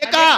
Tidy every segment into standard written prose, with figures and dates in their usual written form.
का?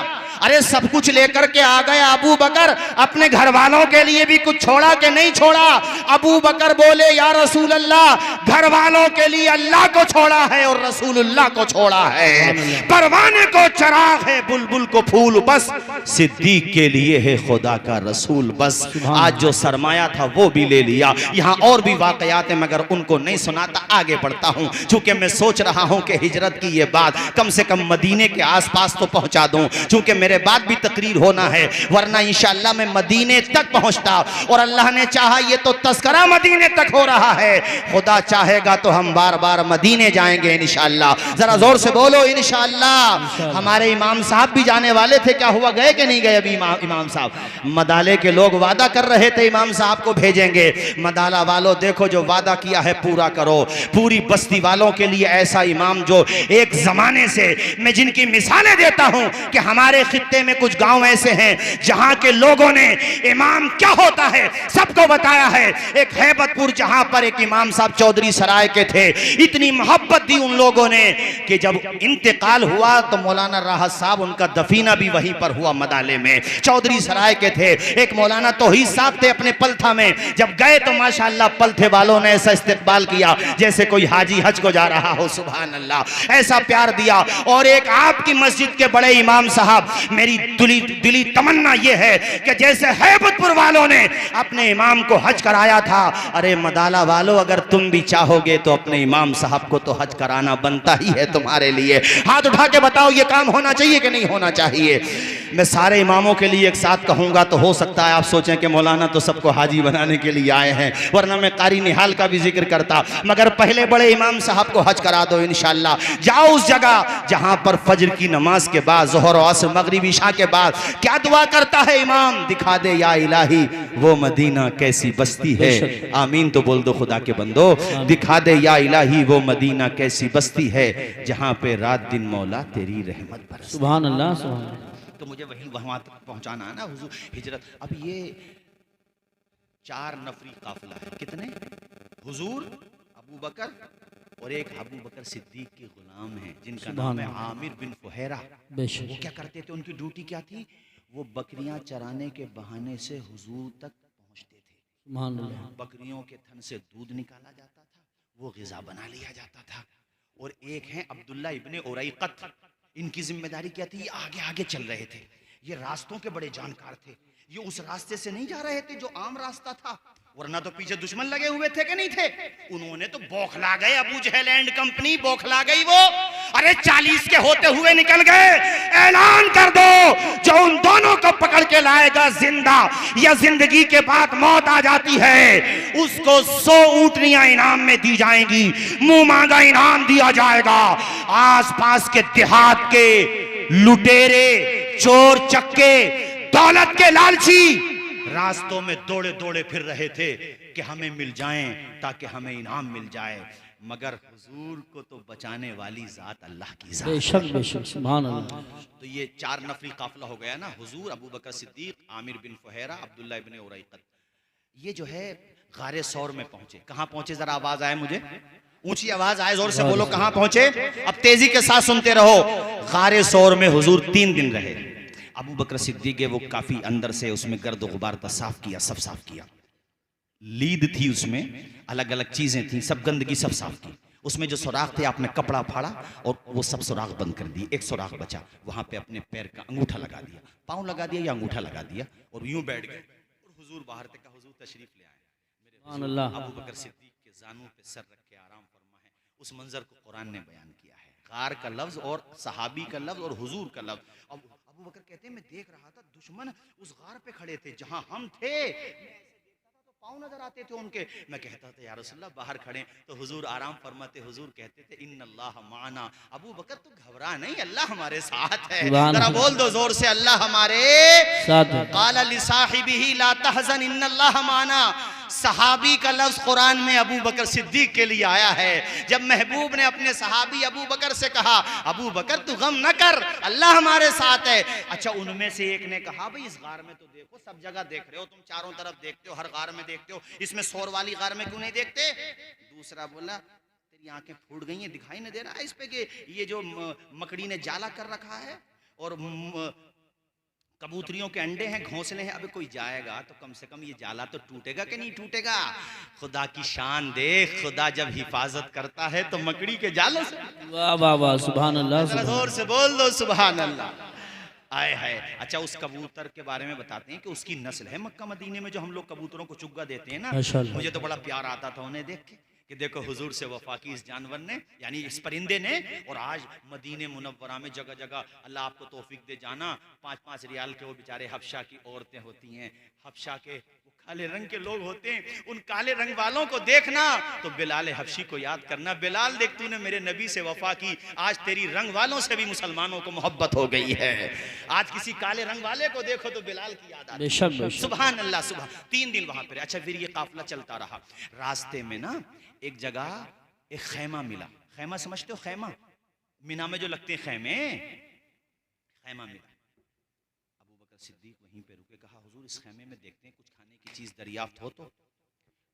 अरे सब कुछ लेकर के आ गए अबू बकर, अपने घर वालों के लिए भी कुछ छोड़ा कि नहीं छोड़ा? अबू बकर बोले या रसूल अल्लाह, घर वालों के लिए अल्लाह को छोड़ा है और रसूलुल्लाह को छोड़ा है। परवाने को चराग है, बुलबुल को फूल बस, सिद्दीक के लिए है खुदा का रसूल बस। आज जो सरमाया था वो भी ले लिया। यहाँ और भी वाकयात हैं मगर उनको नहीं सुनाता, आगे बढ़ता हूँ। चूंकि मैं सोच रहा हूँ कि हिजरत की ये बात कम से कम मदीने के आसपास तो पहुंचा दूं, चूंकि मेरे बाद भी तकरीर होना है, वरना इंशाअल्लाह मैं मदीने तक पहुंचता। और अल्लाह ने चाहा ये तो तस्करा मदीने तक हो रहा है, खुदा चाहेगा तो हम बार बार मदीने जाएंगे इंशाअल्लाह। जरा जोर से बोलो इंशाअल्लाह। हमारे इमाम साहब भी जाने वाले थे, क्या हुआ, गए कि नहीं गए अभी इमाम साहब? मदाले के लोग वादा कर रहे थे इमाम साहब को भेजेंगे। मदाला वालों देखो, जो वादा किया है पूरा करो। पूरी बस्ती वालों के लिए ऐसा इमाम जो एक जमाने से, मैं जिनकी मिसालें देता हूं कि हमारे खित्ते में कुछ गांव ऐसे हैं जहां के लोगों ने इमाम क्या होता है सबको बताया है। एक हैबतपुर जहां पर एक इमाम साहब चौधरी सराय के थे, इतनी मोहब्बत दी उन लोगों ने कि जब इंतकाल हुआ तो मौलाना राहत साहब, उनका दफीना भी वहीं पर हुआ मदाले में। चौधरी सराय के थे, एक मौलाना तौहीद साहब थे अपने पलथा में। जब गए तो माशाअल्लाह पलथे वालों ने ऐसा इस्तकबाल किया जैसे कोई हाजी हज को जा रहा हो, सुभान अल्लाह, ऐसा प्यार दिया। और एक आपकी मस्जिद के बड़े इमाम साहब, मेरी दिली तमन्ना यह है कि जैसे हैबतपुर वालों ने अपने इमाम को हज कराया था, अरे मदाला वालों अगर तुम भी चाहोगे तो अपने इमाम साहब को तो हज कराना बनता ही है तुम्हारे लिए। हाथ उठा के बताओ ये काम होना चाहिए कि नहीं होना चाहिए? मैं सारे इमामों के लिए एक साथ कहूंगा तो हो सकता है आप सोचें कि मौलाना तो सबको हाजी बनाने के लिए आए हैं, वरना मैं कारी निहाल का भी जिक्र करता। मगर पहले बड़े इमाम साहब को हज करा दो इंशाअल्लाह। जाओ उस जगह जहां पर फजर की नमाज के बाद, ज़ोहर और असर, मगरिब, इशा के बाद क्या दुआ करता है इमाम? दिखा दे या इलाही वो मदीना कैसी बस्ती है। आमीन तो बोल दो खुदा के बंदो। दिखा दे या इलाही वो मदीना कैसी बस्ती है जहां पे रात दिन मौला तेरी रहमत बरसती। सुभान अल्लाह, सुभान अल्लाह। तो मुझे वहीं वहां तक पहुंचाना है ना हुजूर हिजरत। अब ये 4 नफरी काफिला है। कितने? हुजूर, अबू बकर और एक अबू बकर सिद्दीक के गुलाम हैं जिनका नाम है आमिर बिन फुहैरा। वो क्या करते थे, उनकी ड्यूटी क्या थी? वो बकरियां चराने के बहाने से हुजूर तक पहुंचते थे। बकरियों के थन से दूध निकाला जाता था, वो ग़िज़ा बना लिया जाता था। और एक हैं अब्दुल्ला इब्ने उरैक़त, इनकी जिम्मेदारी क्या थी? ये आगे आगे चल रहे थे, ये रास्तों के बड़े जानकार थे। ये उस रास्ते से नहीं जा रहे थे जो आम रास्ता था, वरना तो पीछे दुश्मन लगे हुए थे कि नहीं थे? उन्होंने तो बौखला गए, अबू जहल एंड कंपनी बौखला गई वो। अरे 40 के होते हुए निकल गए। ऐलान कर दो जो उन दोनों को पकड़ के लाएगा जिंदा या जिंदगी के बाद मौत आ जाती है, उसको 100 ऊंटनियां इनाम में दी जाएंगी, मुंह मांगा इनाम दिया जाएगा। आसपास के देहात के लुटेरे, चोर चक्के, दौलत के लालची रास्तों में दौड़े दौड़े फिर रहे थे कि हमें मिल जाएं ताकि हमें इनाम मिल जाए। मगर हुजूर को तो बचाने वाली जात अल्लाह की जात। बेशक बेशक, सुभान अल्लाह। तो ये 4 नफरी काफिला हो गया ना, हुजूर, अबू बकर सिद्दीक, आमिर बिन फुहैरा, अब्दुल्ला इब्ने उरैक़त। ये जो है गारे सौर में पहुंचे। कहां पहुंचे? जरा आवाज आए मुझे, ऊंची आवाज आए, जोर से बोलो, कहां पहुंचे? अब तेजी के साथ सुनते रहो। गारे सौर में हुजूर 3 दिन रहे। अबू बकर सिद्दीक वो काफी अंदर से उसमें गर्द गुबार था, साफ किया, सब साफ किया। लीद थी उसमें, अलग अलग चीजें थी, सब गंदगी सब साफ की। उसमें जो सुराख थे आपने कपड़ा फाड़ा और वो सब सुराख बंद कर दिए। एक सुराख बचा, वहां पे अपने पैर का अंगूठा लगा दिया, पाँव लगा दिया या अंगूठा लगा दिया और यूं बैठ गए। और हुजूर बाहर तक का, हुजूर तशरीफ ले आए। अबू बकर सिद्दीक के जानों पे सर रख के आराम फरमा है। उस मंजर को कुरान ने बयान किया है। गार का लफ्ज और सहाबी का लफ्ज और हुजूर का लफ्ज। अब अबू बकर कहते हैं मैं देख रहा था दुश्मन उस गार पे खड़े थे जहां हम थे, पाँव नजर आते थे उनके। मैं कहता था या रसूलल्लाह बाहर खड़े, तो हुजूर आराम फरमाते, हुजूर कहते थे इन्नल्लाह माना। अबू बकर तू घबरा नहीं, अल्लाह हमारे साथ है। जरा बोल दो जोर से, अल्लाह हमारे साथ है। काला लिसाहिबिही ला तहज़न इन्नल्लाह माना। सहाबी का लफ्ज कुरान में अबू बकर सिद्दीक के लिए आया है। जब महबूब ने अपने सहाबी अबू बकर से कहा अबू बकर तू गम न कर, अल्लाह हमारे साथ है। अच्छा, उनमें से एक ने कहा भाई इस गार में तो देखो, सब जगह देख रहे हो तुम, चारों तरफ देखते हो, हर गार में देखते हो, इसमें शोर वाली गार में क्यों नहीं देखते? दूसरा बोला तेरी आंखें फूट गई हैं, दिखाई नहीं दे रहा है इस पे कि ये जो मकड़ी ने जाला कर रखा है और कबूतरियों के अंडे हैं, घोंसले हैं, अबे कोई जाएगा तो कम से कम ये जाला तो टूटेगा कि नहीं टूटेगा। खुदा की शान देख, खुदा जब हिफाजत करता है तो मकड़ी के जालों से। वाह वाह वाह, सुभान अल्लाह, जरा जोर से बोल दो सुभान अल्लाह। आए है। अच्छा, उस कबूतर के बारे में बताते हैं कि उसकी नस्ल है मक्का मदीने में जो हम लोग कबूतरों को चुग्गा देते हैं ना, माशाअल्लाह। मुझे तो बड़ा प्यार आता था उन्हें देख के कि देखो हुजूर से वफा की इस जानवर ने, यानी इस परिंदे ने, और आज मदीने मुनव्वरा में जगह जगह अल्लाह आपको तौफीक दे जाना, 5-5 रियाल के वो बेचारे हफ्शा की औरतें होती हैं, हफ्शा के काले रंग के लोग होते हैं, उन काले रंग वालों को देखना तो बिलाल हफ्शी को याद करना। बिलाल देख, तूने मेरे नबी से वफा की, आज तेरी रंग वालों से भी मुसलमानों को मोहब्बत हो गई है। आज किसी काले रंग वाले को देखो तो बिलाल की याद आती है। सुभान अल्लाह। सुबह 3 दिन वहां पर। अच्छा, फिर ये काफिला चलता रहा। रास्ते में ना एक जगह एक खैमा मिला। खैमा समझते हो? खैमा मीना में जो लगते हैं खैमे, खैमा मिला। अबू बकर सिद्दीक वहीं पे रुके, कहा हुजूर इस खैमे में देखते हैं कुछ खाने की चीज दरियाफ्त हो तो।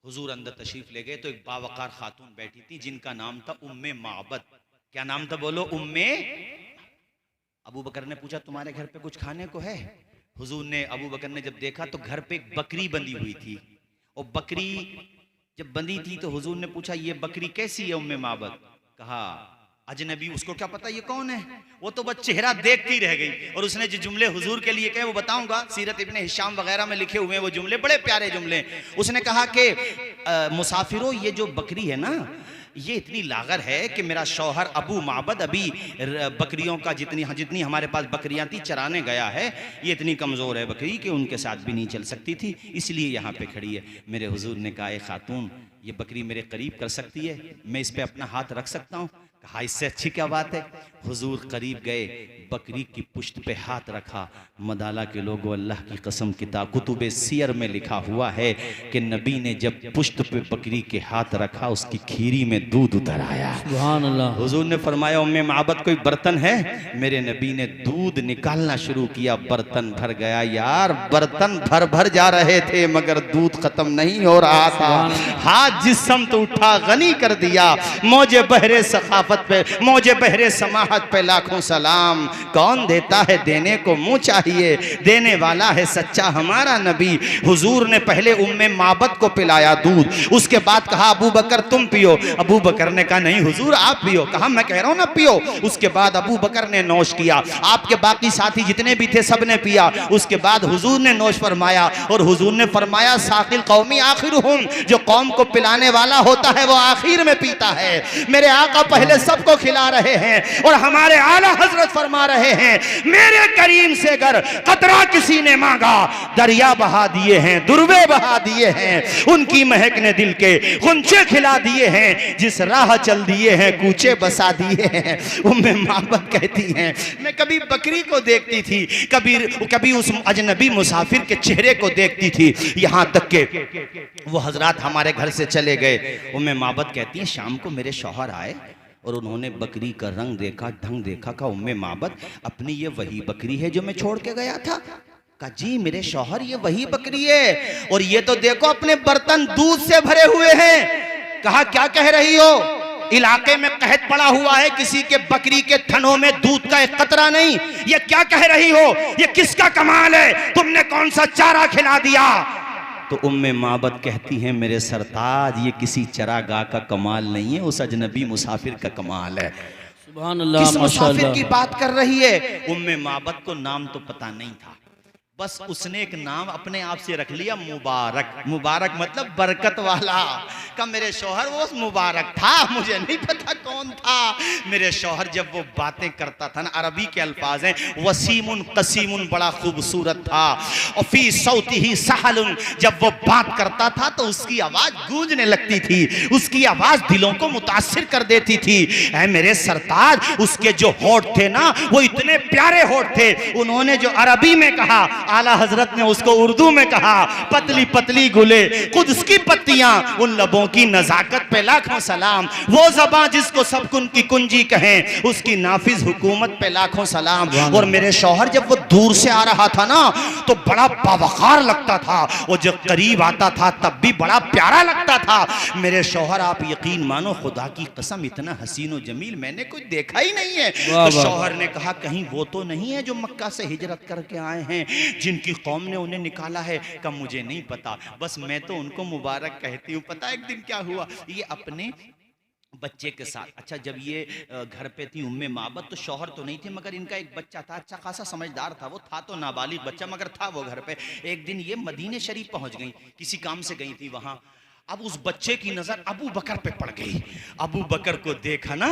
हुजूर अंदर तशरीफ ले गए तो एक बावकार खातून बैठी थी जिनका नाम था उम्मे माबद। क्या नाम था? बोलो, उम्मे। अबू बकर ने पूछा तुम्हारे घर पे कुछ खाने को है? हुजूर ने, अबू बकर ने जब देखा तो घर पे एक बकरी बंधी हुई थी, और बकरी जब बंधी थी तो हुजूर ने पूछा ये बकरी कैसी है उम्मे माबद? कहा अजनबी, उसको क्या पता ये कौन है, वो तो बस चेहरा देखती ही रह गई। और उसने जो जुमले हुजूर के लिए कहे वो बताऊंगा, सीरत इब्ने हिशाम वगैरह में लिखे हुए हैं वो जुमले, बड़े प्यारे जुमले। उसने कहा कि मुसाफिरों, ये जो बकरी है ना, ये इतनी लागर है कि मेरा शौहर अबू माबद अभी बकरियों का जितनी हमारे पास बकरियां थी चराने गया है, ये इतनी कमज़ोर है बकरी कि उनके साथ भी नहीं चल सकती थी, इसलिए यहाँ पे खड़ी है। मेरे हुजूर ने कहा, ए खातून, ये बकरी मेरे करीब कर सकती है, मैं इस पे अपना हाथ रख सकता हूँ? कहा इससे अच्छी क्या बात है। हुजूर करीब गए, बकरी की पुश्त पे हाथ रखा। मदाला के लोगों, अल्लाह की कसम, किताब कुतुबे सियर में लिखा हुआ है कि नबी ने जब पुश्त पे बकरी के हाथ रखा उसकी खीरी में दूध उतर आया। सुभान अल्लाह। हुजूर ने फरमाया, उम्मे माबद कोई बर्तन है? मेरे नबी ने दूध निकालना शुरू किया, बर्तन भर गया। यार, बर्तन भर भर जा रहे थे मगर दूध खत्म नहीं हो रहा था। हाथ जिस्म तो उठा, गनी कर दिया। मौजे बहरे सखाफत पे, मौजे बहरे समाहत पे लाखों सलाम। कौन देता है? देने को मुंह चाहिए, देने वाला है सच्चा हमारा नबी। हुजूर ने पहले उम्मे माबद को पिलाया दूध, उसके बाद कहा अबू बकर तुम पियो। अबू बकर ने कहा नहीं हुजूर आप पियो। कहा मैं कह रहा हूं ना पियो। उसके बाद अबू बकर ने नोश किया, आपके बाकी साथी जितने भी थे सब ने पिया। उसके बाद हुजूर ने नोश फरमाया, और हुजूर ने फरमाया साकिल कौमी आखिरुहुम, जो कौम को पिलाने वाला होता है वो आखिर में पीता है। मेरे आका पहले सबको खिला रहे हैं, और हमारे आला हजरत फरमा रहे हैं, मेरे करीम से अगर कतरा किसी ने मांगा, दरिया बहा दिए हैं, दुर्वे बहा दिए हैं, उनकी महक ने दिल के गुंचे खिला दिए हैं, जिस राह चल दिए हैं कूचे बसा दिए हैं। उम्मे माबद कहती हैं, मैं कभी बकरी को देखती थी, कभी उस अजनबी मुसाफिर के चेहरे को देखती थी, यहां तक के वो हजरात हमारे घर से चले गए। उम्मे माबद कहती हैं, शाम को मेरे शौहर आए और उन्होंने बकरी का रंग देखा, ढंग देखा। का उम्मे माबद, अपनी ये वही बकरी है जो मैं छोड़ के गया था? का जी मेरे शौहर ये वही बकरी है, और ये तो देखो अपने बर्तन दूध से भरे हुए हैं। कहा क्या कह रही हो? इलाके में कहत पड़ा हुआ है, किसी के बकरी के थनों में दूध का एक कतरा नहीं। ये क्या कह रही हो? ये किसका कमाल है? तुमने कौन सा चारा खिला दिया? तो उम्मे माबद कहती हैं, मेरे सरताज ये किसी चरागाह का कमाल नहीं है, उस अजनबी मुसाफिर का कमाल है। सुभान अल्लाह। किस मुसाफिर की बात कर रही है? उम्मे माबद को नाम तो पता नहीं था, बस उसने एक नाम अपने आप से रख लिया, मुबारक। मुबारक मतलब बरकत वाला। का मेरे शौहर वो मुबारक था, मुझे नहीं पता कौन था। मेरे शौहर जब वो बातें करता था ना, अरबी के अल्फाज हैं, वसीमुन कसीमुन, बड़ा खूबसूरत था। और फी सौतिही सहलुन, जब वो बात करता था तो उसकी आवाज गूंजने लगती थी, उसकी आवाज दिलों को मुतासिर कर देती थी। ऐ मेरे सरताज, उसके जो होठ थे ना वो इतने प्यारे होठ थे। उन्होंने जो अरबी में कहा, आला हजरत ने उसको उर्दू में कहा, पतली पतली गुले कुद्स की पत्तियां, उन लबों की नजाकत पे लाखों सलाम। वो ज़बां जिसको सब कुन की कुंजी कहें, उसकी नाफिज हुकूमत पे लाखों सलाम। और मेरे शौहर जब वो दूर से आ रहा था ना तो बड़ा बावकार लगता था, और जब करीब आता था तब भी बड़ा प्यारा लगता था। मेरे शौहर आप यकीन मानो, खुदा की कसम इतना हसीन और जमील मैंने कुछ देखा ही नहीं है। तो शौहर ने कहा कहीं वो तो नहीं है जो मक्का से हिजरत करके आए हैं, जिनकी कौम ने उन्हें निकाला है? कब मुझे नहीं पता, बस मैं तो उनको मुबारक कहती हूँ। पता एक दिन क्या हुआ, ये अपने बच्चे के साथ, अच्छा जब ये घर पे थी उम्मे माबद, तो शौहर तो नहीं थे मगर इनका एक बच्चा था, अच्छा खासा समझदार था, वो था तो नाबालिग बच्चा मगर था वो घर पे। एक दिन ये मदीने शरीफ पहुंच गई, किसी काम से गई थी वहां। अब उस बच्चे की नजर अबू बकर पे पड़ गई। अबू बकर को देखा ना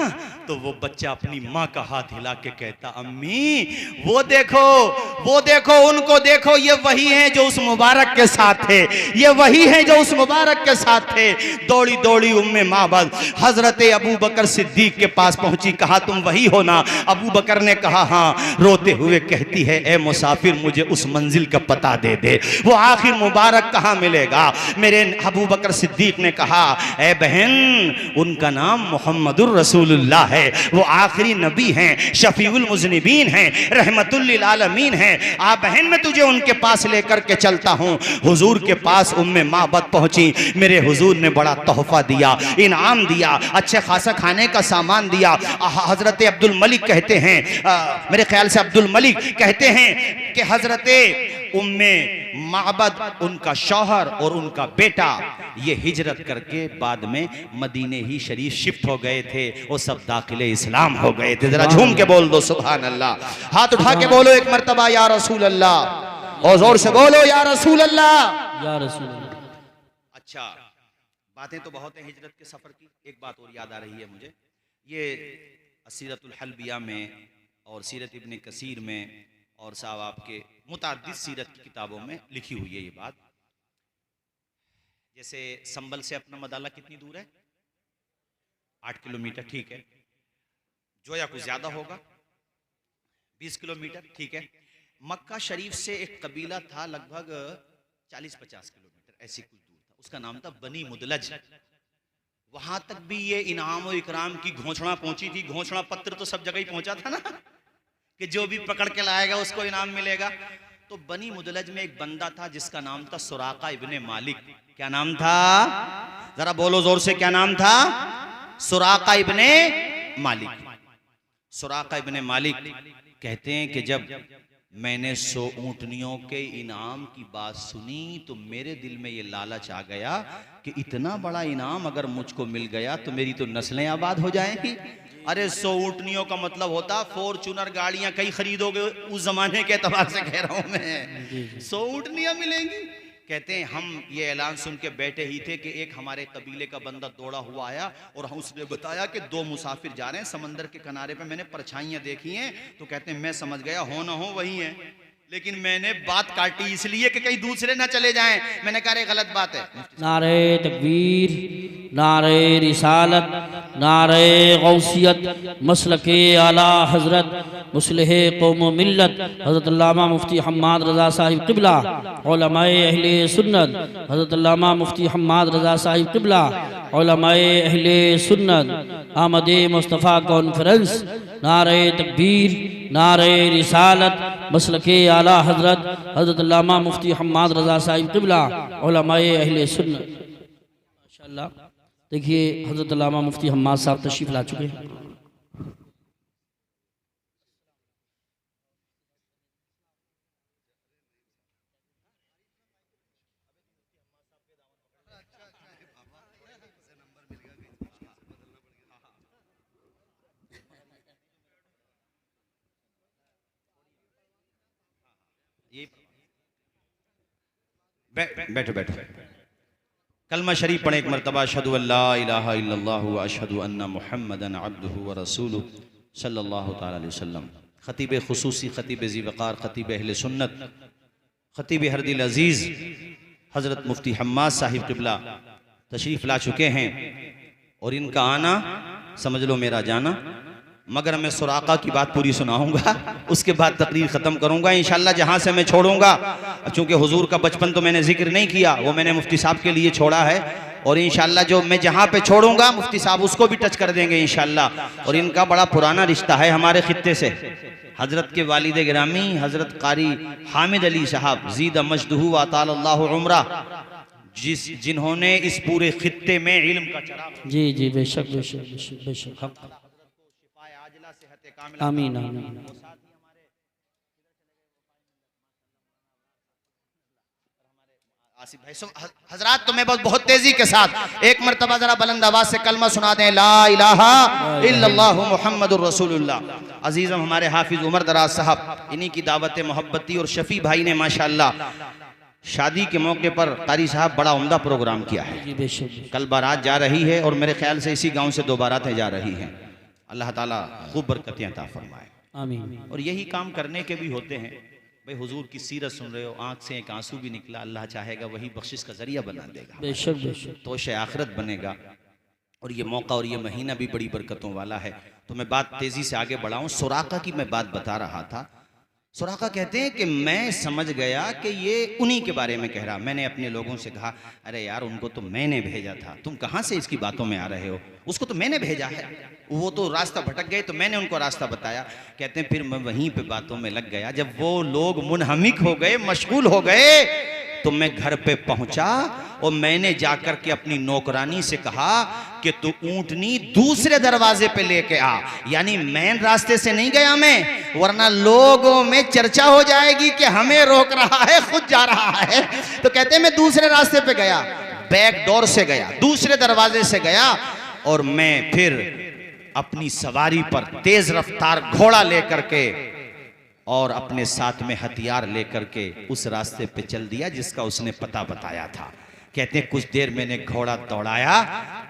तो वो बच्चा अपनी माँ का हाथ हिला के कहता, अम्मी वो देखो उनको देखो, ये वही हैं जो उस मुबारक के साथ थे, ये वही हैं जो उस मुबारक के साथ थे। दौड़ी दौड़ी उम्मे माबद हजरत अबू बकर सिद्दीक के पास पहुंची, कहा तुम वही हो ना? अबू बकर ने कहा हाँ। रोते हुए कहती है, ए मुसाफिर मुझे उस मंजिल का पता दे दे, वो आखिर मुबारक कहाँ मिलेगा? मेरे अबू बकर सिद्दीक ने कहा, ए बहन उनका नाम मोहम्मदुर रसूलुल्लाह है, वो आखिरी नबी हैं, शफीउल मुज़निबीन हैं, रहमतुल लिल आलमीन हैं। आ बहन मैं तुझे उनके पास लेकर के चलता हूँ। हुजूर के पास उम्मे माबद पहुंची, मेरे हुजूर ने बड़ा तोहफा दिया, इनाम दिया, अच्छे खासा खाने का सामान दिया। हजरत अब्दुल मलिक कहते हैं, मेरे ख्याल से अब्दुल मलिक कहते हैं कि हजरत उम्मे माबद उनका शौहर और उनका बेटा ये हिजरत करके बाद में मदीने ही शरीफ शिफ्ट हो गए थे, वो सब दाखिले इस्लाम हो गए थे। जरा झूम के बोल दो सुभान अल्लाह, हाथ उठा के बोलो एक मर्तबा या रसूल अल्लाह, और जोर से बोलो या रसूल अल्लाह, या रसूल अल्लाह। अच्छा बातें तो बहुत हैं हिजरत के सफर की, एक बात और याद आ रही है मुझे, ये सीरतुल हलबिया में और सीरत इब्ने कसीर में और साहब आपके मुताद्दिद सीरत की किताबों में लिखी हुई है ये बात। जैसे संबल से अपना मदाला कितनी दूर है? 8 किलोमीटर, ठीक है। जोया कुछ ज्यादा होगा, 20 किलोमीटर, ठीक है। मक्का शरीफ से एक कबीला था लगभग 40-50 किलोमीटर ऐसी कुछ दूर था, उसका नाम था बनी मुदलज। वहां तक भी ये इनाम और इकराम की घोषणा पहुंची थी। घोषणा पत्र तो सब जगह ही पहुंचा था ना कि जो भी पकड़ के लाएगा उसको इनाम मिलेगा। तो बनी मुदलज में एक बंदा था जिसका नाम था सुराका इब्ने मालिक। क्या नाम था? जरा बोलो जोर से, क्या नाम था? सुराका इब्ने मालिक। सुराका इब्ने मालिक कहते हैं कि जब मैंने 100 ऊंटनियों के इनाम की बात सुनी तो मेरे दिल में ये लालच आ गया कि इतना बड़ा इनाम अगर मुझको मिल गया तो मेरी तो नस्लें आबाद हो जाएंगी। अरे 100 ऊंटनियों का मतलब होता फॉर्च्यूनर गाड़ियां कई खरीदोगे उस जमाने के एतबार से कह रहा हूं मैं। 100 ऊंटनियां मिलेंगी। कहते हैं हम ये ऐलान सुन के बैठे ही थे कि एक हमारे कबीले का बंदा दौड़ा हुआ आया और उसने बताया कि 2 मुसाफिर जा रहे हैं समंदर के किनारे पे, मैंने परछाइयां देखी हैं। तो कहते हैं मैं समझ गया हो ना हो वही है, लेकिन मैंने बात काटी इसलिए कि कहीं दूसरे ना चले जाएं। मैंने कहा रे गलत बात है। नारे तकबीर, नारे रिसालत, नारे गौसियत, मसलके आला हजरत मुस्लिह कौम व मिल्लत हज़रत अल्लामा मुफ्ती हम्माद रज़ा साहिब क़िबला, उलमाए अहले सुन्नत हज़रत अल्लामा मुफ्ती हम्माद रज़ा साहिब क़िबला, उलमाए अहले सुन्नत आमदे मुस्तफ़ा कॉन्फ्रेंस, नारे तकबीर, नारे रिसालत, मसलके आला हजरत हज़रत अल्लामा मुफ्ती हम्माद रज़ा साहिब क़िबला, उलमाए अहले सुन्नत। माशाअल्लाह, देखिए हज़रत अल्लामा मुफ्ती हम्माद साहब तशरीफ़ ला चुके हैं। बैठो बैठो। कलमा शरीफ पढ़े एक मरतबा, अशहदु अल्ला इलाहा इल्लल्लाहु व अशहदु अन्ना मुहम्मदन अब्दुहु व रसूलुहु सल्लल्लाहु तआला अलैहि वसल्लम। खतीब खुसूसी, खतीब ज़ीवक़ार, खतीब अहले सुन्नत, खतीब हरदिल अजीज़ हज़रत मुफ्ती हम्माद साहिब क़िबला तशरीफ़ ला चुके हैं और इनका आना समझ लो मेरा जाना। मगर मैं सुराका की बात पूरी सुनाऊंगा, उसके बाद तकरीर ख़त्म करूंगा इंशाल्लाह। जहां से मैं छोड़ूंगा, चूंकि हुजूर का बचपन तो मैंने जिक्र नहीं किया, वो मैंने मुफ्ती साहब के लिए छोड़ा है, और इंशाल्लाह जो मैं जहां पे छोड़ूंगा मुफ्ती साहब उसको भी टच कर देंगे इंशाल्लाह। और इनका बड़ा पुराना रिश्ता है हमारे खित्ते से। हजरत के वालिद गिरामी हजरत कारी हामिद अली साहब ज़ीद मजदहू व तालल्लाहु उम्रा, जिन्होंने इस पूरे खित्ते में इल्म का चराग, जी जी बेशक बेशक बेशक बेशक, हक, आमीन आमीन। आसिफ भाई हजरात, तुम्हें बहुत तेजी के साथ एक मरतबा जरा बुलंद आवाज से कलमा सुना दें, ला इलाहा इल्लल्लाहु मुहम्मदुर रसूलुल्लाह। अजीजम हमारे हाफिज उमर दराज साहब, इन्हीं की दावत मोहब्बती और शफी भाई ने माशाअल्लाह शादी के मौके पर कारी साहब बड़ा उम्दा प्रोग्राम किया है। जी बेशक। कल बारात जा रही है और मेरे ख्याल से इसी गांव से 2 बारातें जा रही हैं। अल्लाह ताला खूब बरकतें अता फरमाए। आमीन। और यही काम करने के भी होते हैं भाई। हुजूर की सीरत सुन रहे हो, आंख से एक आंसू भी निकला, अल्लाह चाहेगा वही बख्शिश का जरिया बना देगा, बेशक बेशक, तोश आखिरत बनेगा। और ये मौका और ये महीना भी बड़ी बरकतों वाला है। तो मैं बात तेजी से आगे बढ़ाऊं। सुराका की मैं बात बता रहा था। सुराका कहते हैं कि मैं समझ गया कि ये उन्हीं के बारे में कह रहा। मैंने अपने लोगों से कहा, अरे यार उनको तो मैंने भेजा था, तुम कहाँ से इसकी बातों में आ रहे हो? उसको तो मैंने भेजा है, वो तो रास्ता भटक गए तो मैंने उनको रास्ता बताया। कहते हैं फिर मैं वहीं पे बातों में लग गया। जब वो लोग मुनहमिक हो गए, मशगूल हो गए, तो मैं घर पे पहुंचा और मैंने जाकर के अपनी नौकरानी से कहा कि तू ऊंटनी दूसरे दरवाजे पे लेके आ। यानी मेन रास्ते से नहीं गया मैं, वरना लोगों में चर्चा हो जाएगी कि हमें रोक रहा है, खुद जा रहा है। तो कहते हैं मैं दूसरे रास्ते पे गया, बैक डोर से गया, दूसरे दरवाजे से गया, और मैं फिर अपनी सवारी पर तेज रफ्तार घोड़ा लेकर के और अपने साथ में हथियार लेकर के उस रास्ते पे चल दिया जिसका उसने पता बताया था। कहते हैं कुछ देर मैंने घोड़ा दौड़ाया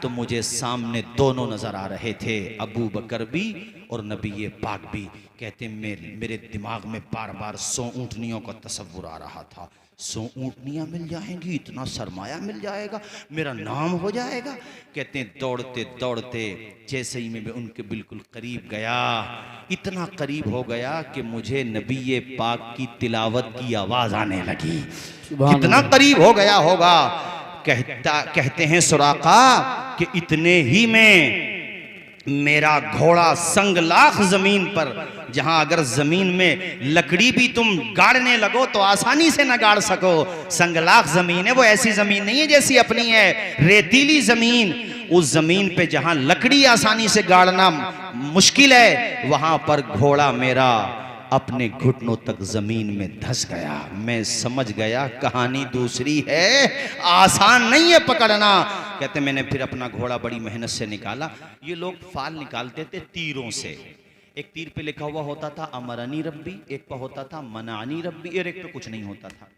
तो मुझे सामने दोनों नजर आ रहे थे, अबू बकर भी और नबी पाक भी। कहते मेरे दिमाग में बार बार 100 ऊँटनियों का तस्वुर आ रहा था। 100 ऊँटनियाँ मिल जाएंगी, इतना सरमाया मिल जाएगा, मेरा नाम हो जाएगा। कहते हैं दौड़ते दौड़ते जैसे ही मैं उनके बिल्कुल करीब गया, इतना करीब हो गया कि मुझे नबी पाक की तिलावत की आवाज आने लगी। कितना करीब हो गया होगा। कहते हैं सुराका कि इतने ही में मेरा घोड़ा संगलाख जमीन पर, जहां अगर जमीन में लकड़ी भी तुम गाड़ने लगो तो आसानी से न गाड़ सको, संगलाख जमीन है। वो ऐसी जमीन नहीं है जैसी अपनी है, रेतीली जमीन। उस जमीन पे जहां लकड़ी आसानी से गाड़ना मुश्किल है, वहां पर घोड़ा मेरा अपने घुटनों तक जमीन में धंस गया। मैं समझ गया कहानी दूसरी है, आसान नहीं है पकड़ना। कहते मैंने फिर अपना घोड़ा बड़ी मेहनत से निकाला। ये लोग फाल निकालते थे तीरों से। एक तीर पे लिखा हुआ होता था अमरनी रब्बी, एक पे होता था मनानी रब्बी, और एक पे कुछ नहीं होता था।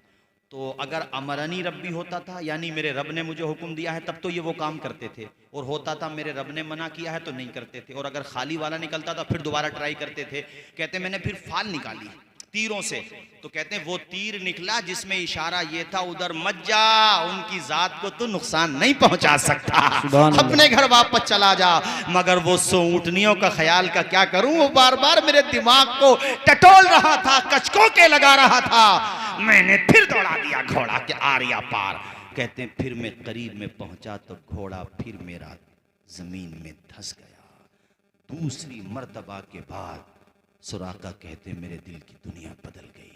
तो अगर अमरनी रब्बी होता था यानी मेरे रब ने मुझे हुक्म दिया है तब तो ये वो काम करते थे, और होता था मेरे रब ने मना किया है तो नहीं करते थे। और अगर खाली वाला निकलता था फिर दोबारा ट्राई करते थे। कहते मैंने फिर फाल निकाली तीरों से, तो कहते हैं वो तीर निकला जिसमें इशारा ये था उधर मत जा, उनकी जात को तो नुकसान नहीं पहुंचा सकता, अपने घर वापस चला जा। मगर वो 100 ऊँटनियों का ख्याल का क्या करूं, वो बार बार मेरे दिमाग को टटोल रहा था, कचकों के लगा रहा था। मैंने फिर दौड़ा दिया घोड़ा के आर या पार। कहते हैं फिर मैं करीब में पहुंचा तो घोड़ा फिर मेरा जमीन में धंस गया। दूसरी मर्तबा के बाद सुराका कहते मेरे दिल की दुनिया बदल गई।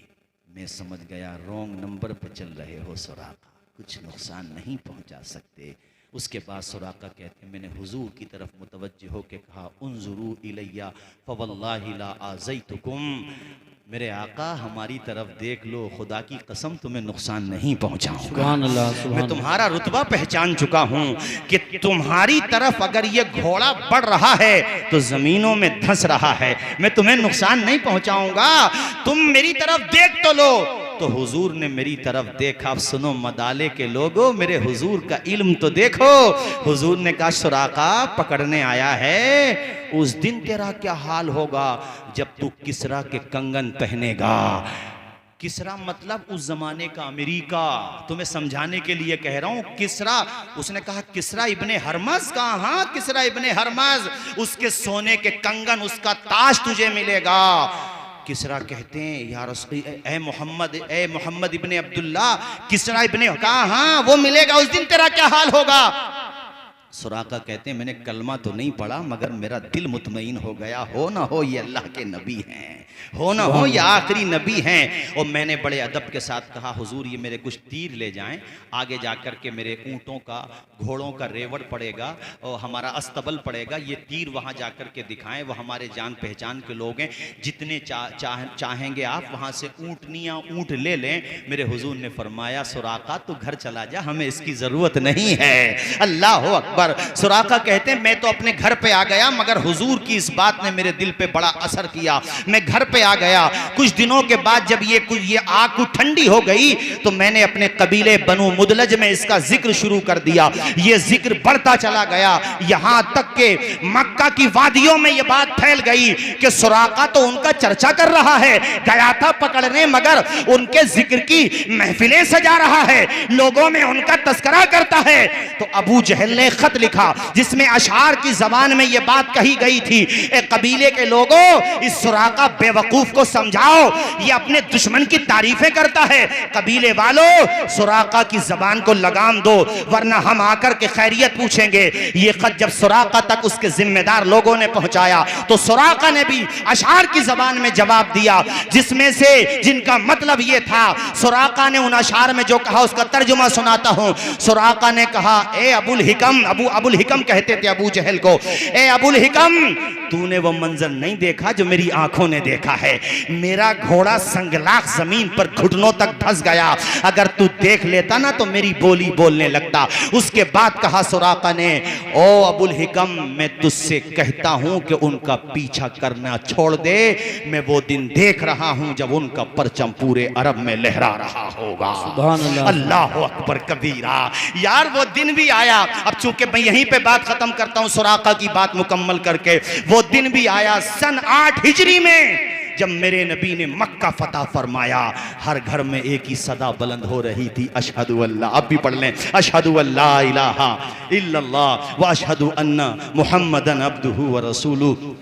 मैं समझ गया रॉन्ग नंबर पर चल रहे हो सुराका, कुछ नुकसान नहीं पहुंचा सकते। उसके बाद सुराका कहते मैंने हुजूर की तरफ मुतवज्जि होकर कहा उन्जुरू इलैया फवल्लाहि ला आज़ैतुकुम, मेरे आका हमारी तरफ देख लो, खुदा की कसम तुम्हें नुकसान नहीं पहुंचाऊंगा। मैं तुम्हारा रुतबा पहचान चुका हूं कि तुम्हारी तरफ अगर ये घोड़ा बढ़ रहा है तो जमीनों में धंस रहा है, मैं तुम्हें नुकसान नहीं पहुंचाऊंगा, तुम मेरी तरफ देख तो लो। तो हुजूर ने मेरी तरफ देखा। अब सुनो मदाले के लोगों, मेरे हुजूर का इल्म तो देखो। हुजूर ने कहा सुराका पकड़ने आया है, उस दिन तेरा क्या हाल होगा जब तू किसरा के कंगन पहनेगा। किसरा मतलब उस जमाने का अमेरिका, तुम्हें समझाने के लिए कह रहा हूं। किसरा, उसने कहा किसरा इब्ने हरमज का, हाँ किसरा इब्ने हरमज, उसके सोने के कंगन, उसका ताज तुझे मिलेगा। किसरा कहते हैं या रसूल, ए मोहम्मद इब्ने अब्दुल्ला, किसरा इब्ने, कहा हाँ वो मिलेगा, उस दिन तेरा क्या हाल होगा। सुराका कहते हैं मैंने कलमा तो नहीं पढ़ा मगर मेरा दिल मुतमईन हो गया, हो ना हो ये अल्लाह के नबी हैं, हो ना हो ये आखिरी नबी हैं। और मैंने बड़े अदब के साथ कहा हुजूर ये मेरे कुछ तीर ले जाएं, आगे जाकर के मेरे ऊँटों का घोड़ों का रेवड़ पड़ेगा और हमारा अस्तबल पड़ेगा, ये तीर वहाँ जाकर के दिखाएं, वो हमारे जान पहचान के लोग हैं, जितने चाहेंगे आप वहाँ से ऊँटनियाँ ऊँट ले लें। मेरे हुजूर ने फरमाया सुराका तू घर चला जा, हमें इसकी ज़रूरत नहीं है। अल्लाह अकबर। सुराका कहते हैं मैं तो अपने घर पे आ गया मगर हुजूर की इस बात ने मेरे दिल पे बड़ा असर किया। मैं घर पे आ गया, कुछ दिनों के बाद जब ये आग कुछ ठंडी हो गई तो मैंने अपने कबीले बनु मुदलज में इसका जिक्र शुरू कर दिया। ये जिक्र बढ़ता चला गया, यहां तक के मक्का की वादियों में ये बात फैल गई कि सुराका तो उनका चर्चा कर रहा है, गया था पकड़ने मगर उनके जिक्र की महफिलें सजा रहा है, लोगों में उनका तस्करा करता है। तो अबू जहल ने खत लिखा जिसमें अशार की जबान में यह बात कही गई थी, ए कबीले के लोगों इस सुराका बेवकूफ को समझाओ, ये अपने दुश्मन की तारीफें करता है। कबीले वालों सुराका की जबान को लगाम दो वरना हम आकर के खैरियत पूछेंगे। ये खत जब सुराका तक उसके जिम्मेदार लोगों ने पहुंचाया तो सुराका ने भी अशार की जबान में जवाब दिया, जिसमें से जिनका मतलब ये था। सुराका ने उन अशार में जो कहा उसका तर्जुमा सुनाता हूं। सुराका ने कहा ए अबुल हिकम, अबुल हिकम कहते थे अबू जहल को, ए अबुल हिकम तूने वो मंजर नहीं देखा जो मेरी आंखों ने देखा है। मेरा घोड़ा संगलाख जमीन पर घुटनों तक धंस गया, अगर तू देख लेता ना तो मेरी बोली बोलने लगता। उसके बाद कहा सुराका ने, ओ अबुल हिकम मैं तुझसे कहता हूं कि उनका पीछा करना छोड़ दे, मैं वो दिन देख रहा हूं जब उनका परचम पूरे अरब में लहरा रहा होगा। अल्लाह अकबर कबीरा। यार वो दिन भी आया। अब चूंकि मैं यहीं पे बात खत्म करता हूं सुराका की बात मुकम्मल करके, वो दिन भी आया सन 8 हिजरी में जब मेरे नबी ने मक्का फतह फरमाया। हर घर में एक ही सदा बुलंद हो रही थी, अशहदु अल्लाह, अब भी पढ़ लें, अशहदु अल्ला इलाहा इल्लल्लाह व अशहदु अन्ना मुहम्मदन अब्दुहु व रसूलुहु।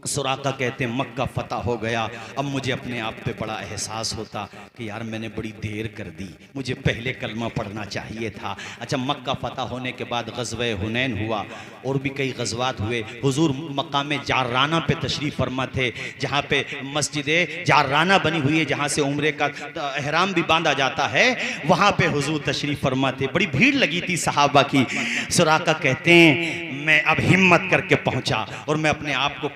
सुराका कहते हैं मक्का फतह हो गया। अब मुझे अपने आप पे बड़ा एहसास होता कि यार मैंने बड़ी देर कर दी, मुझे पहले कलमा पढ़ना चाहिए था। अच्छा मक्का फतह होने के बाद ग़ज़वे हुनैन हुआ और भी कई ग़ज़वात हुए। हुजूर मकाम जार्राना पे तशरीफ़ फरमा थे, जहाँ पे मस्जिद जार्राना बनी हुई है, जहाँ से उम्रे का एहराम भी बांधा जाता है, वहाँ पे हुजूर तशरीफ़ फरमा थे। बड़ी भीड़ लगी थी सहाबा की। सुराका कहते हैं मैं अब हिम्मत करके पहुँचा और मैं अपने आप को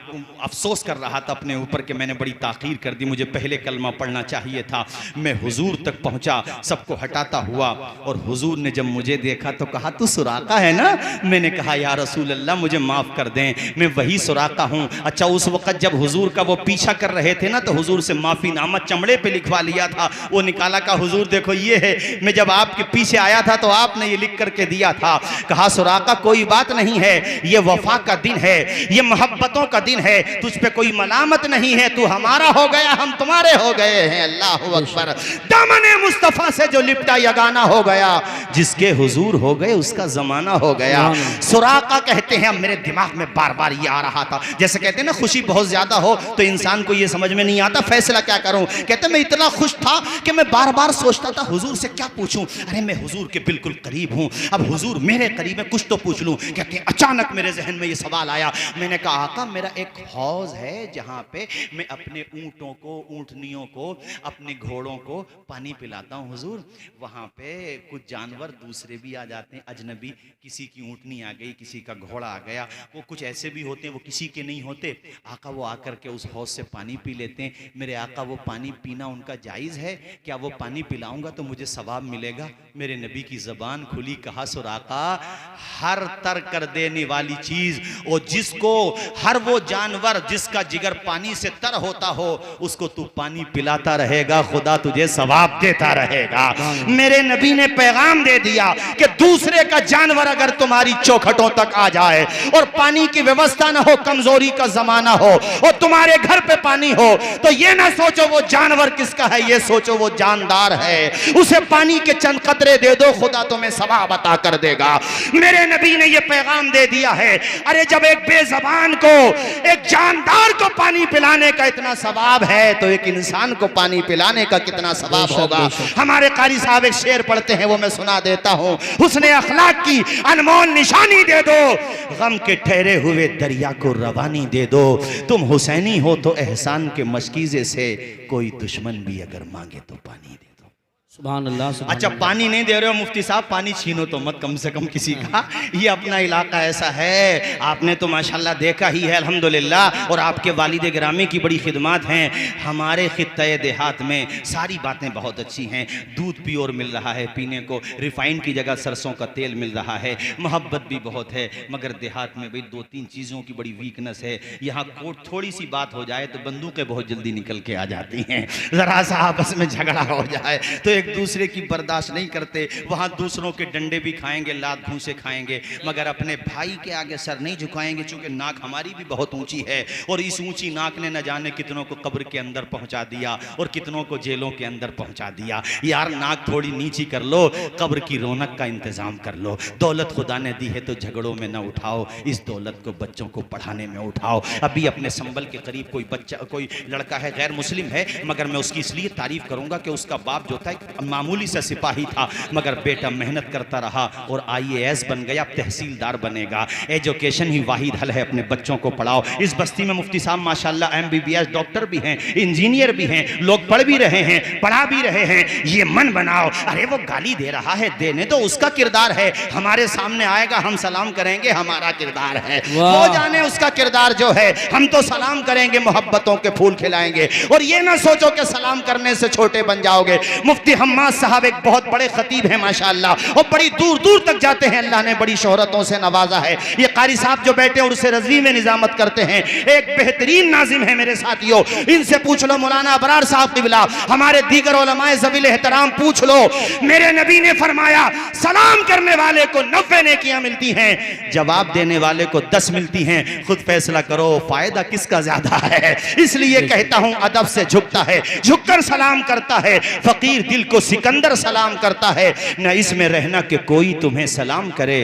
अफसोस कर रहा था अपने ऊपर कि मैंने बड़ी ताख़ीर कर दी, मुझे पहले कलमा पढ़ना चाहिए था। मैं हुजूर तक पहुंचा, सबको हटाता हुआ, और हुजूर ने जब मुझे देखा तो कहा तू सुराका है ना? मैंने कहा या रसूल अल्लाह मुझे माफ़ कर दें, मैं वही सुराका हूँ। अच्छा उस वक़्त जब हुजूर का वो पीछा कर रहे थे ना तो हुजूर से माफ़ीनामा चमड़े पे लिखवा लिया था, वो निकाला, का हुजूर देखो ये है, मैं जब आपके पीछे आया था तो आपने ये लिख करके दिया था। कहा सुराका कोई बात नहीं है, ये वफा का दिन है, ये मोहब्बतों का दिन है, तुझ पे कोई मलामत नहीं है, तू हमारा हो गया हम तुम्हारे हो गए हैं। अल्लाह अकबर। दामने मुस्तफ़ा से जो लिपटा यगाना हो गया, जिसके हुजूर हो गए उसका जमाना हो गया। सुराका कहते हैं मेरे दिमाग में बार बार ये आ रहा था, जैसे कहते हैं ना खुशी बहुत ज्यादा हो तो इंसान को ये समझ में नहीं आता फैसला क्या करूं। कहते मैं इतना खुश था कि मैं बार बार सोचता था हुजूर से क्या पूछूं, अरे मैं हुजूर के बिल्कुल करीब हूं, अब हुजूर मेरे करीब है, कुछ तो पूछ लूं। कहते हैं अचानक मेरे जहन में ये सवाल आया। मैंने कहा आका मेरा एक हौज है जहां पे मैं अपने ऊँटों को, ऊँटनियों को, अपने घोड़ों को पानी पिलाता हूँ हुजूर। वहां पे कुछ जानवर दूसरे भी आ जाते हैं, अजनबी, किसी की ऊँटनी आ गई, किसी का घोड़ा आ गया, वो कुछ ऐसे भी होते हैं वो किसी के नहीं होते। आका वो आकर के उस हौज से पानी पी लेते हैं। मेरे आका वो पानी पीना उनका जायज़ है क्या? वो पानी पिलाऊंगा तो मुझे सवाब मिलेगा? मेरे नबी की ज़बान खुली, कहा सुराका हर तर कर देने वाली चीज़ और जिसको, हर वो जानवर जिसका जिगर पानी से तर होता हो उसको तू पानी पिलाता रहेगा, खुदा तुझे सवाब देता रहेगा। मेरे नबी ने पैगाम दे दिया कि दूसरे का जानवर अगर तुम्हारी चौखटों तक आ जाए और पानी की व्यवस्था ना हो, कमजोरी का जमाना हो और तुम्हारे घर पे पानी हो, तो ये ना सोचो वो जानवर किसका है, ये सोचो वो जानदार है। उसे पानी के चंद कतरे दे दो, खुदा तुम्हें सवाब अता कर देगा। मेरे नबी ने ये पैगाम दे दिया है। अरे जब एक बेज़बान को, एक जानदार को पानी पिलाने का इतना सवाब है, तो एक इंसान को पानी पिलाने का कितना सवाब होगा। हमारे कारी साहब एक शेर पढ़ते हैं, वो मैं सुना देता हूं। हुस्ने अखलाक की अनमोल निशानी दे दो, गम के ठहरे हुए दरिया को रवानी दे दो। तुम हुसैनी हो तो एहसान के मशकीजे से कोई दुश्मन भी अगर मांगे तो पानी दे दो। सुभान अल्लाह, सुभान अच्छा, अल्लाह। पानी नहीं दे रहे हो मुफ्ती साहब, पानी छीनो तो मत कम से कम किसी का। ये अपना इलाका ऐसा है, आपने तो माशाल्लाह देखा ही है अल्हम्दुलिल्लाह। और आपके वालिद गिरामी की बड़ी खिदमत हैं। हमारे खित्ते देहात में सारी बातें बहुत अच्छी हैं। दूध प्योर मिल रहा है पीने को, रिफाइंड की जगह सरसों का तेल मिल रहा है, मोहब्बत भी बहुत है। मगर देहात में भाई 2-3 चीज़ों की बड़ी वीकनेस है। यहाँ थोड़ी सी बात हो जाए तो बंदूकें बहुत जल्दी निकल के आ जाती हैं। ज़रा सा आपस में झगड़ा हो जाए तो एक दूसरे की बर्दाश्त नहीं करते। वहां दूसरों के डंडे भी खाएंगे, लात भूसे खाएंगे, मगर अपने भाई के आगे सर नहीं झुकाएंगे। चूंकि नाक हमारी भी बहुत ऊंची है और इस ऊंची नाक ने न जाने कितनों को कब्र के अंदर पहुंचा दिया और कितनों को जेलों के अंदर पहुंचा दिया। यार नाक थोड़ी नीची कर लो, कब्र की रौनक का इंतजाम कर लो। दौलत खुदा ने दी है तो झगड़ों में न उठाओ, इस दौलत को बच्चों को पढ़ाने में उठाओ। अभी अपने संबल के करीब कोई बच्चा, कोई लड़का है, गैर मुस्लिम है, मगर मैं उसकी इसलिए तारीफ करूंगा कि उसका बाप जो था मामूली सा सिपाही था, मगर बेटा मेहनत करता रहा और IAS बन गया, अब तहसीलदार बनेगा। एजुकेशन ही वाहिद हल है, अपने बच्चों को पढ़ाओ। इस बस्ती में मुफ्ती साहब माशाल्लाह MBBS डॉक्टर भी हैं, इंजीनियर भी हैं, लोग पढ़ भी रहे हैं, पढ़ा भी रहे हैं। ये मन बनाओ। अरे वो गाली दे रहा है, देने तो उसका किरदार है, हमारे सामने आएगा हम सलाम करेंगे, हमारा किरदार है। वो जाने उसका किरदार जो है, हम तो सलाम करेंगे, मोहब्बतों के फूल खिलाएंगे। और ये ना सोचो कि सलाम करने से छोटे बन जाओगे। मुफ्ती हम्माद साहब एक बहुत बड़े खतीब हैं माशाअल्लाह, और बड़ी दूर दूर तक जाते हैं, अल्लाह ने बड़ी शोहरतों से नवाजा है। ये कारी साहब जो बैठे हैं उर्से रज़वी में निजामत करते हैं, एक बेहतरीन नाजिम है मेरे साथियों। इनसे पूछ लो, मौलाना अबरार साहब क़िबला, हमारे दीगर उलमाए ज़वील एहतराम पूछ लो। मेरे नबी ने फरमाया सलाम करने वाले को 90 नेकियां मिलती हैं, जवाब देने वाले को 10 मिलती हैं। खुद फैसला करो फायदा किसका ज्यादा है। इसलिए कहता हूं अदब से झुकता है, झुककर सलाम करता है। फकीर दिल को सिकंदर सलाम करता है। न इसमें रहना कि कोई तुम्हें सलाम करे,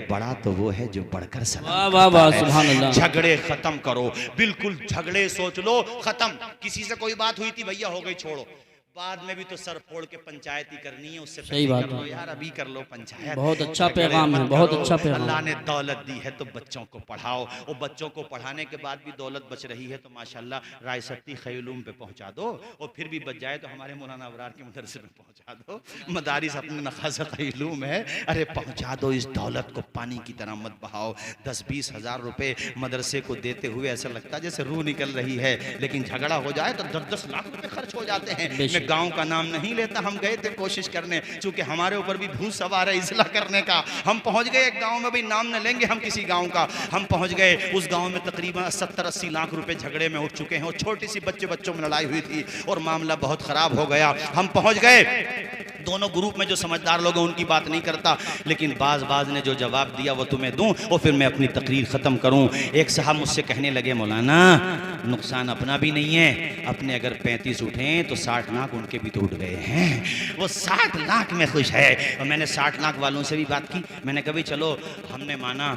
बड़ा तो वो है जो बढ़कर सलाम करता है। सुभान अल्लाह। झगड़े खत्म करो, बिल्कुल झगड़े सोच लो खत्म। किसी से कोई बात हुई थी, भैया हो गई, छोड़ो, बाद में भी तो सर फोड़ के पंचायत ही करनी है, उससे सही बात कर लो है यार, अभी कर लो पंचायत। बहुत अच्छा पैगाम है, बहुत अच्छा पैगाम। अल्लाह ने दौलत दी है तो बच्चों को पढ़ाओ, और बच्चों को पढ़ाने के बाद भी दौलत बच रही है तो माशाल्लाह रायसती खैलूम पे पहुंचा दो, और फिर भी बच जाए तो हमारे मौलाना अबरार के मदरसे में पहुंचा दो। मदारिस अपने नखासा खैलूम है, अरे पहुंचा दो। इस दौलत को पानी की तरह मत बहाओ। 10-20 हज़ार रुपए मदरसे को देते हुए ऐसा लगता है जैसे रूह निकल रही है, लेकिन झगड़ा हो जाए तो 10-10 लाख रुपए खर्च हो जाते हैं। गांव का नाम नहीं लेता, हम गए थे कोशिश करने, चूंकि हमारे ऊपर भी भूत सवार है इस्लाह करने का। हम पहुंच गए एक गांव में, भाई नाम न लेंगे हम किसी गांव का, हम पहुंच गए उस गांव में तकरीबन 70-80 लाख रुपए झगड़े में उठ चुके हैं, और छोटी सी बच्चों में लड़ाई हुई थी और मामला बहुत खराब हो गया। हम पहुंच गए, दोनों ग्रुप में जो समझदार लोग हैं उनकी बात नहीं करता, लेकिन बाज ने जो जवाब दिया वो तुम्हें दूं और फिर मैं अपनी तकरीर ख़त्म करूं। एक साहब मुझसे कहने लगे, मौलाना नुकसान अपना भी नहीं है, अपने अगर 35 उठें तो 60 लाख उनके भी तो उठ गए हैं। वो 60 लाख में खुश है। और मैंने 60 लाख वालों से भी बात की, मैंने कहा भाई चलो हमने माना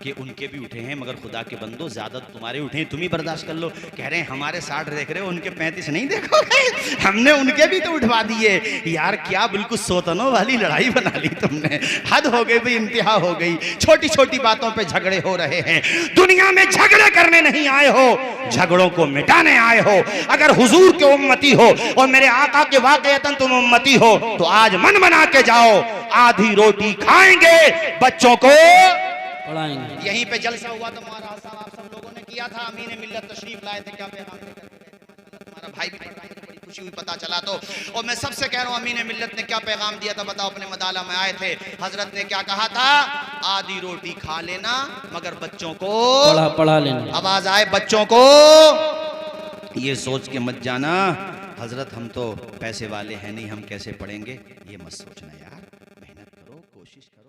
कि उनके भी उठे हैं, मगर खुदा के बंदो ज़्यादा तुम्हारे उठे हैं, तुम ही बर्दाश्त कर लो। कह रहे हैं हमारे 60 देख रहे हो, उनके 35 नहीं देखोगे, हमने उनके भी तो उठवा दिए। यार क्या बिल्कुल सोतनों वाली लड़ाई बना ली तुमने, हद हो गई भाई, इंतहा हो गई। छोटी छोटी बातों पे झगड़े हो रहे हैं। दुनिया में झगड़े करने नहीं आए हो, झगड़ों को मिटाने आए हो। अगर हुजूर के उम्मती हो और मेरे आका के वाकईतन तुम उम्मती हो तो आज मन बना के जाओ, आधी रोटी खाएंगे, बच्चों को पढ़ाएंगे। यहीं पे जलसा हुआ तो महाराज साहब आप सब लोगों ने किया था, अमीन मिल्लत तशरीफ लाए थे, क्या पैगाम हमारा भाई भी बड़ी खुशी हुई पता चला तो। और मैं सबसे कह रहा हूँ अमीन मिल्लत ने क्या पैगाम दिया था बताओ, अपने मदाला में आए थे, हजरत ने क्या कहा था, आधी रोटी खा लेना मगर बच्चों को पढ़ा लेना। आवाज आए बच्चों को, ये सोच के मत जाना हजरत हम तो पैसे वाले हैं नहीं, हम कैसे पढ़ेंगे, ये मत सोचना यार, मेहनत करो, कोशिश करो।